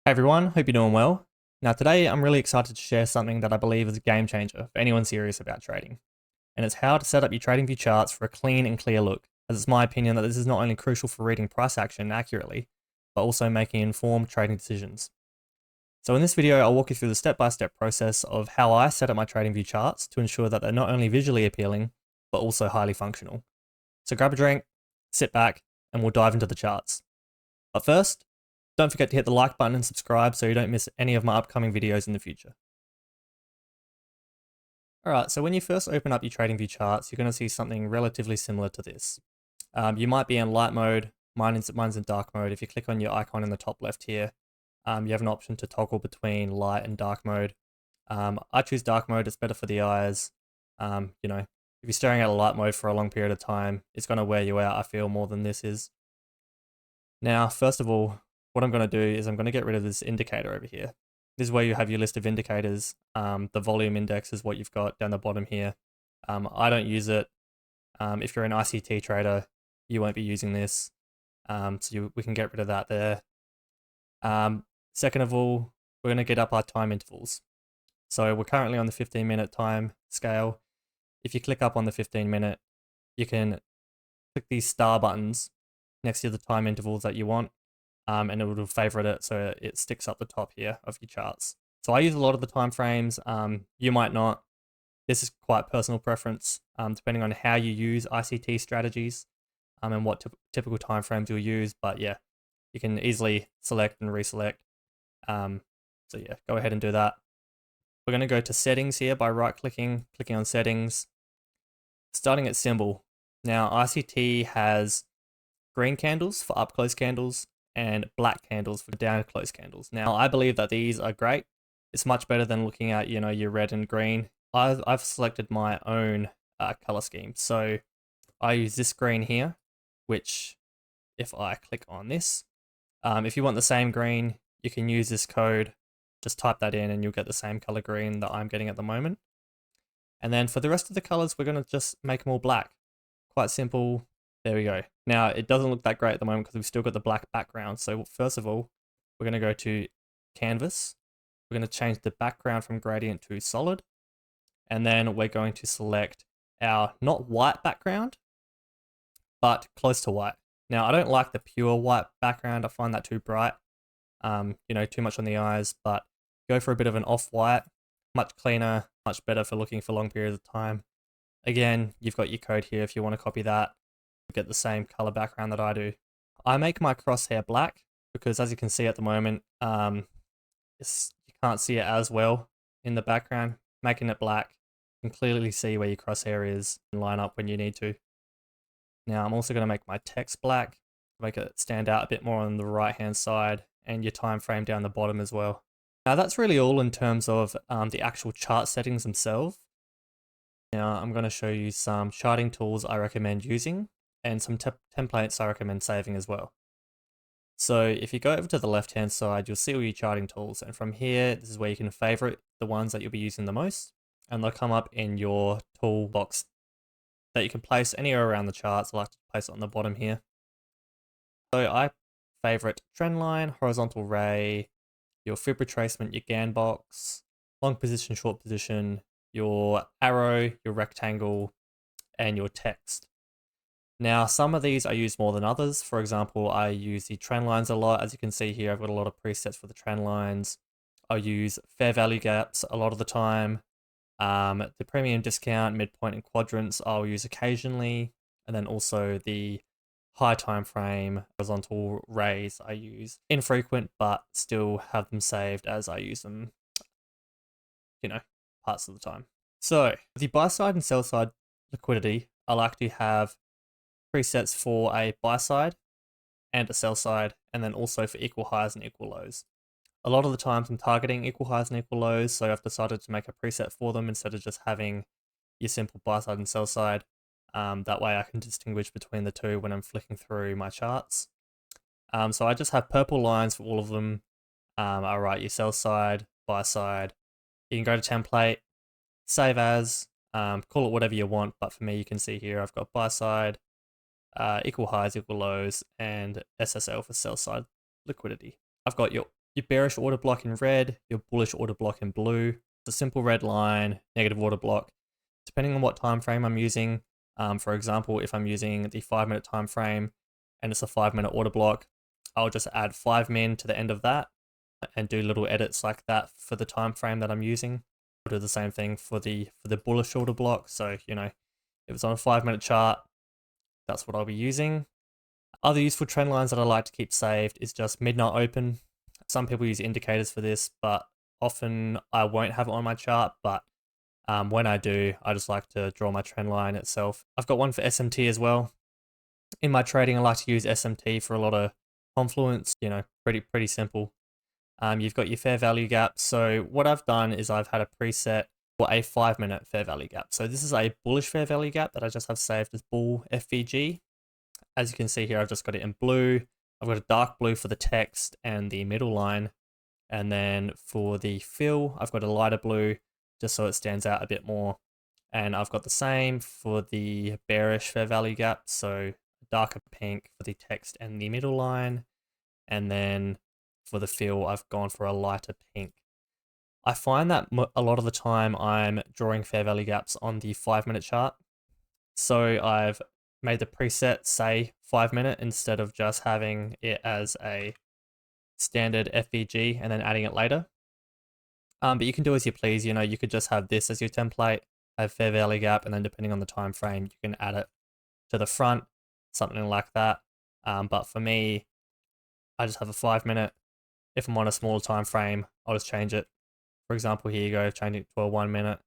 Hey everyone, hope you're doing well. Now today I'm really excited to share something that I believe is a game changer for anyone serious about trading. And it's how to set up your TradingView charts for a clean and clear look, as it's my opinion that this is not only crucial for reading price action accurately, but also making informed trading decisions. So in this video I'll walk you through the step-by-step process of how I set up my TradingView charts to ensure that they're not only visually appealing, but also highly functional. So grab a drink, sit back, and we'll dive into the charts. But first, don't forget to hit the like button and subscribe so you don't miss any of my upcoming videos in the future. Alright, so when you first open up your TradingView charts, you're going to see something relatively similar to this. You might be in light mode, mine's in dark mode. If you click on your icon in the top left here, you have an option to toggle between light and dark mode. I choose dark mode, it's better for the eyes. If you're staring at a light mode for a long period of time, it's going to wear you out, I feel, more than this is. Now, first of all, what I'm going to do is I'm going to get rid of this indicator over here. This is where you have your list of indicators. The volume index is what you've got down the bottom here. I don't use it. If you're an ICT trader, you won't be using this. We can get rid of that there. Second of all, we're going to get up our time intervals. So we're currently on the 15-minute time scale. If you click up on the 15-minute, you can click these star buttons next to the time intervals that you want. And it will favorite it so it sticks up the top here of your charts. So I use a lot of the time frames. You might not. This is quite personal preference, depending on how you use ICT strategies and what typical time frames you'll use. But yeah, you can easily select and reselect. So yeah, go ahead and do that. We're going to go to settings here by right-clicking, clicking on settings, starting at symbol. Now ICT has green candles for up-close candles and black candles for down-close candles. Now, I believe that these are great. It's much better than looking at, your red and green. I've selected my own color scheme. So I use this green here, which if I click on this, if you want the same green, you can use this code. Just type that in and you'll get the same color green that I'm getting at the moment. And then for the rest of the colors, we're going to just make them all black. Quite simple. There we go. Now, it doesn't look that great at the moment because we've still got the black background. So first of all, we're going to go to canvas. We're going to change the background from gradient to solid. And then we're going to select our not white background, but close to white. Now, I don't like the pure white background. I find that too bright, too much on the eyes, but go for a bit of an off-white, much cleaner, much better for looking for long periods of time. Again, you've got your code here if you want to copy that. Get the same color background that I do. I make my crosshair black because, as you can see at the moment, you can't see it as well in the background. Making it black, you can clearly see where your crosshair is and line up when you need to. Now I'm also going to make my text black, make it stand out a bit more on the right hand side, and your time frame down the bottom as well. Now that's really all in terms of the actual chart settings themselves. Now I'm going to show you some charting tools I recommend using and some templates I recommend saving as well. So if you go over to the left hand side, you'll see all your charting tools, and from here this is where you can favorite the ones that you'll be using the most, and they'll come up in your toolbox that you can place anywhere around the charts. I like to place it on the bottom here. So I favorite trendline, horizontal ray, your fib retracement, your Gann box, long position, short position, your arrow, your rectangle, and your text. Now, some of these I use more than others. For example, I use the trend lines a lot. As you can see here, I've got a lot of presets for the trend lines. I use fair value gaps a lot of the time. The premium discount, midpoint, and quadrants I'll use occasionally. And then also the high time frame, horizontal rays I use infrequent, but still have them saved as I use them, parts of the time. So the buy side and sell side liquidity, I like to have presets for a buy side and a sell side, and then also for equal highs and equal lows. A lot of the times I'm targeting equal highs and equal lows, so I've decided to make a preset for them instead of just having your simple buy side and sell side. That way I can distinguish between the two when I'm flicking through my charts. So I just have purple lines for all of them. I write your sell side, buy side. You can go to template, save as, call it whatever you want, but for me you can see here I've got buy side, equal highs, equal lows, and SSL for sell side liquidity. I've got your your bearish order block in red, your bullish order block in blue. It's a simple red line, negative order block. Depending on what time frame I'm using, for example, if I'm using the 5-minute time frame and it's a 5-minute order block, I'll just add 5 min to the end of that and do little edits like that for the time frame that I'm using. I'll do the same thing for the bullish order block. So, you know, if it's on a 5-minute chart, that's what I'll be using. Other useful trend lines that I like to keep saved is just midnight open. Some people use indicators for this, but often I won't have it on my chart. But when I do, I just like to draw my trend line itself. I've got one for SMT as well. In my trading, I like to use SMT for a lot of confluence, you know, pretty simple. You've got your fair value gap. So what I've done is I've had a preset for a 5-minute fair value gap. So this is a bullish fair value gap that I just have saved as bull FVG. As you can see here, I've just got it in blue. I've got a dark blue for the text and the middle line. And then for the fill, I've got a lighter blue just so it stands out a bit more. And I've got the same for the bearish fair value gap. So darker pink for the text and the middle line. And then for the fill, I've gone for a lighter pink. I find that a lot of the time I'm drawing fair value gaps on the 5-minute chart. So I've made the preset say 5-minute instead of just having it as a standard FVG and then adding it later. But you can do as you please. You know, you could just have this as your template, have fair value gap, and then depending on the time frame, you can add it to the front, something like that. But for me, I just have a 5-minute. If I'm on a smaller time frame, I'll just change it. For example, here you go, change it to a 1-minute.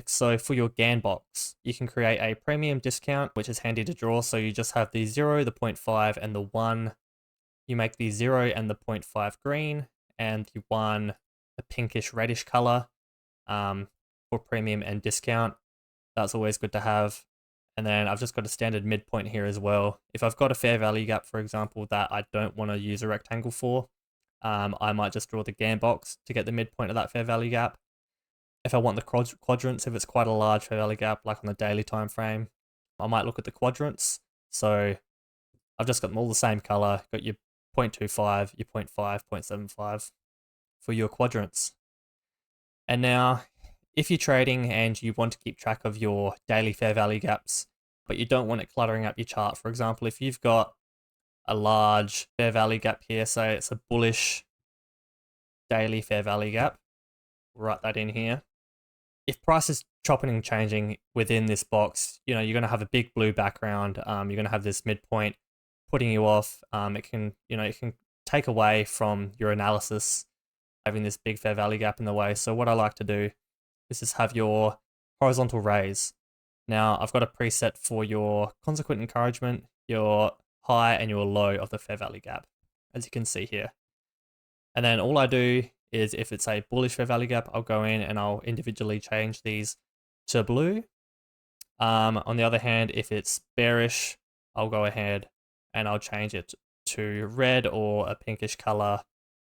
So for your GAN box, you can create a premium discount, which is handy to draw. So you just have the 0, the 0.5, and the 1. You make the 0 and the 0.5 green, and the 1 a pinkish reddish color for premium and discount. That's always good to have. And then I've just got a standard midpoint here as well. If I've got a fair value gap, for example, that I don't want to use a rectangle for, I might just draw the GAN box to get the midpoint of that fair value gap. If I want the quadrants, if it's quite a large fair value gap, like on the daily time frame, I might look at the quadrants. So I've just got them all the same color. Got your 0.25, your 0.5, 0.75 for your quadrants. And now, if you're trading and you want to keep track of your daily fair value gaps, but you don't want it cluttering up your chart, for example, if you've got a large fair value gap here, say it's a bullish daily fair value gap, write that in here. If price is chopping and changing within this box, you know, you're going to have a big blue background. You're going to have this midpoint putting you off. It can take away from your analysis, having this big fair value gap in the way. So what I like to do is just have your horizontal raise. Now I've got a preset for your consequent encouragement, your high and your low of the fair value gap, as you can see here. And then all I do is if it's a bullish fair value gap, I'll go in and I'll individually change these to blue. On the other hand, if it's bearish, I'll go ahead and I'll change it to red or a pinkish color.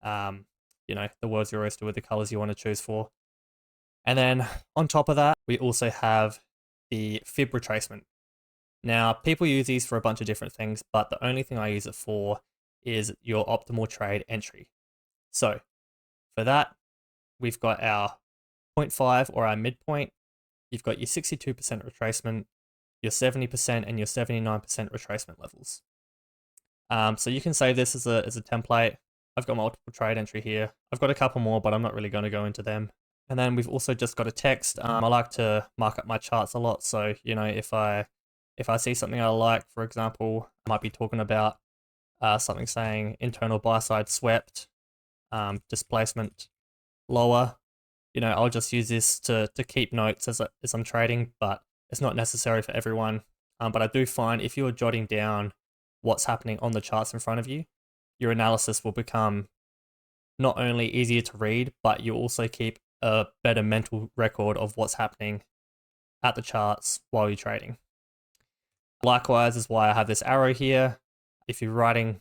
You know, the world's your oyster with the colors you want to choose for. And then on top of that, we also have the fib retracement. Now, people use these for a bunch of different things, but the only thing I use it for is your optimal trade entry. So for that, we've got our 0.5 or our midpoint. You've got your 62% retracement, your 70% and your 79% retracement levels. So you can save this as a template. I've got multiple trade entry here. I've got a couple more, but I'm not really going to go into them. And then we've also just got a text. I like to mark up my charts a lot. So, you know, if I see something I like, for example, I might be talking about something saying internal buy side swept, displacement lower. You know, I'll just use this to keep notes as I'm trading, but it's not necessary for everyone. But I do find if you're jotting down what's happening on the charts in front of you, your analysis will become not only easier to read, but you'll also keep a better mental record of what's happening at the charts while you're trading. Likewise is why I have this arrow here. If you're writing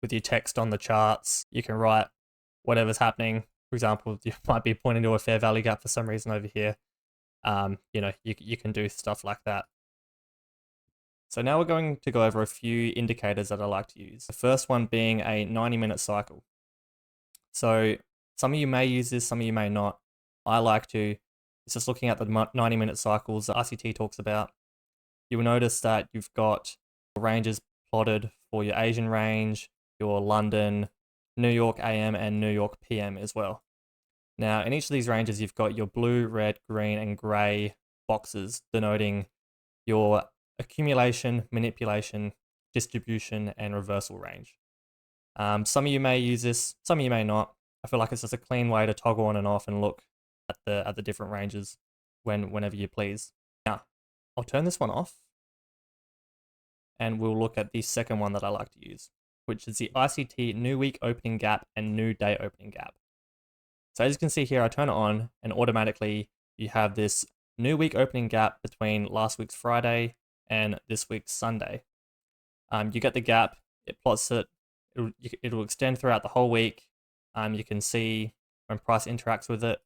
with your text on the charts, you can write whatever's happening. For example, you might be pointing to a fair value gap for some reason over here. You know, you can do stuff like that. So now we're going to go over a few indicators that I like to use. The first one being a 90-minute cycle. So some of you may use this, some of you may not. I like to. It's just looking at the 90-minute cycles that ICT talks about. You will notice that you've got ranges plotted for your Asian range, your London, New York AM, and New York PM as well. Now, in each of these ranges, you've got your blue, red, green, and gray boxes denoting your accumulation, manipulation, distribution, and reversal range. Some of you may use this, some of you may not. I feel like it's just a clean way to toggle on and off and look at the different ranges whenever you please. Now, I'll turn this one off, and we'll look at the second one that I like to use, which is the ICT new week opening gap and new day opening gap. So as you can see here, I turn it on, and automatically you have this new week opening gap between last week's Friday and this week's Sunday. You get the gap, it plots it, it'll extend throughout the whole week. You can see when price interacts with it.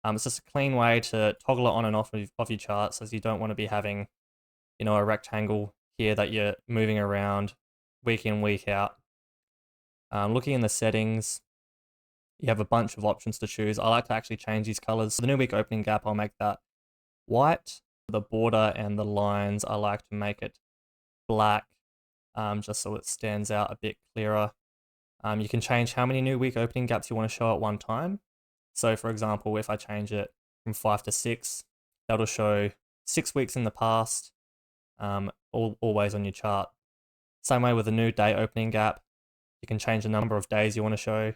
It's just a clean way to toggle it on and off of your charts, as you don't want to be having, a rectangle here that you're moving around week in, week out. Looking in the settings, you have a bunch of options to choose. I like to actually change these colors. For the new week opening gap, I'll make that white. The border and the lines, I like to make it black, just so it stands out a bit clearer. You can change how many new week opening gaps you want to show at one time. So for example, if I change it from 5 to 6, that'll show 6 weeks in the past, always on your chart. Same way with the new day opening gap. You can change the number of days you want to show.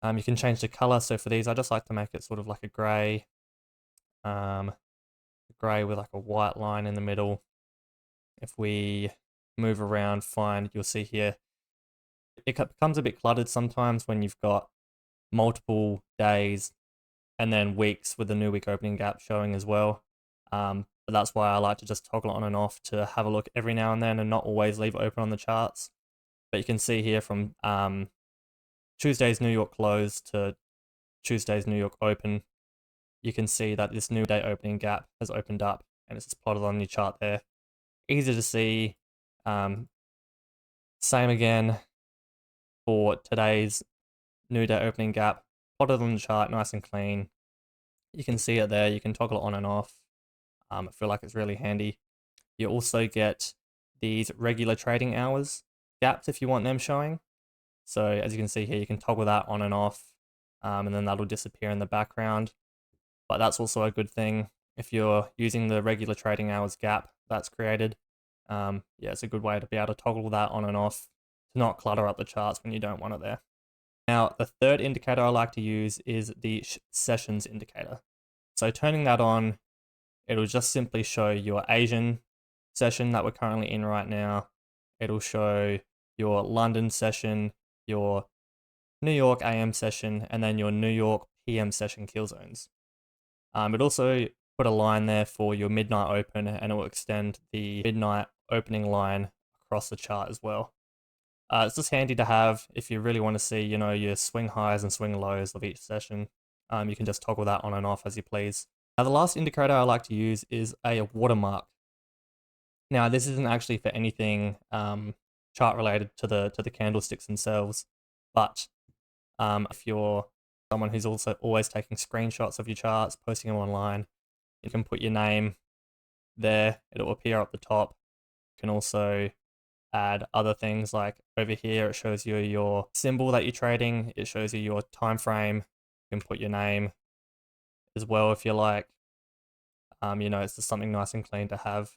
You can change the color. So for these, I just like to make it sort of like a gray, with like a white line in the middle. If we move around, you'll see here, it becomes a bit cluttered sometimes when you've got multiple days and then weeks with the new week opening gap showing as well. But that's why I like to just toggle it on and off to have a look every now and then and not always leave it open on the charts. But you can see here from Tuesday's New York close to Tuesday's New York open, you can see that this new day opening gap has opened up, and it's just plotted on your chart there. Easy to see. Same again for today's new day opening gap, plotted on the chart, nice and clean. You can see it there. You can toggle it on and off. I feel like it's really handy. You also get these regular trading hours gaps if you want them showing. So as you can see here, you can toggle that on and off, and then that'll disappear in the background. But that's also a good thing if you're using the regular trading hours gap that's created. Yeah, it's a good way to be able to toggle that on and off to not clutter up the charts when you don't want it there. Now, the third indicator I like to use is the sessions indicator. So turning that on, it'll just simply show your Asian session that we're currently in right now. It'll show your London session, your New York AM session, and then your New York PM session kill zones. It also put a line there for your midnight open, and it will extend the midnight opening line across the chart as well. It's just handy to have if you really want to see, your swing highs and swing lows of each session. You can just toggle that on and off as you please. Now, the last indicator I like to use is a watermark. Now, this isn't actually for anything chart related to the candlesticks themselves, but if you're someone who's also always taking screenshots of your charts, posting them online, you can put your name there. It'll appear up the top. You can also add other things, like over here it shows you your symbol that you're trading, it shows you your time frame. You can put your name as well if you like. It's just something nice and clean to have.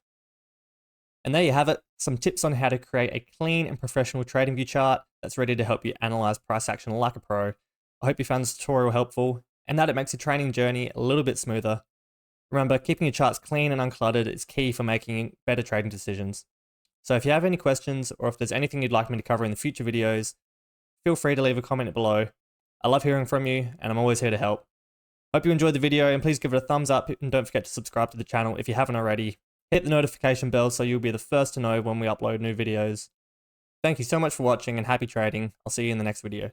And there you have it, some tips on how to create a clean and professional TradingView chart that's ready to help you analyze price action like a pro. I hope you found this tutorial helpful and that it makes your trading journey a little bit smoother. Remember, keeping your charts clean and uncluttered is key for making better trading decisions. So if you have any questions, or if there's anything you'd like me to cover in the future videos, feel free to leave a comment below. I love hearing from you, and I'm always here to help. Hope you enjoyed the video, and please give it a thumbs up, and don't forget to subscribe to the channel if you haven't already. Hit the notification bell so you'll be the first to know when we upload new videos. Thank you so much for watching, and happy trading. I'll see you in the next video.